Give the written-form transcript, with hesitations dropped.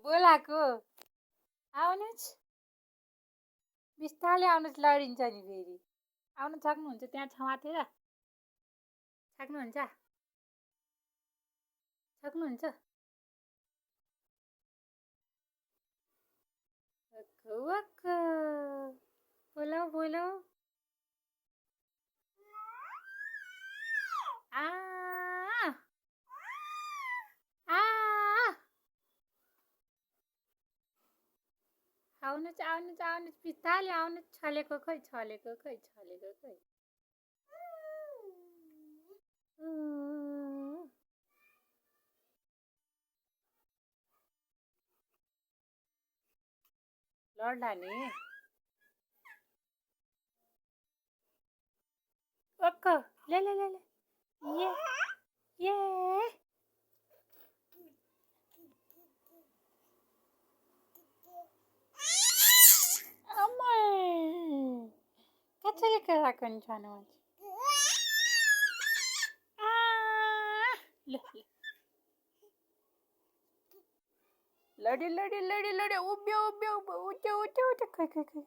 बोलाको आउनुहोस् बिस्तारले आउनुहोस् लडिन्छ नि फेरि आउनु सक्नुहुन्छ त्यहाँ छमातेर सक्नुहुन्छ सक्नुहुन्छ वक्क बोलाऊ बोलाऊ आ आ आउनुहोस् आउनुहोस् आउनुहोस् बिस्तारले आउनुहोस् छलेको खै छलेको खै छलेको खै लड्ला नि ओक्क ले ले ले ले ये ये अम्मै कसरी कराएको नि छानो ले लडी लडी लडी लडी उभ्यो उभ्यो उठ्यो उठ्यो उठ्यो खै खै खै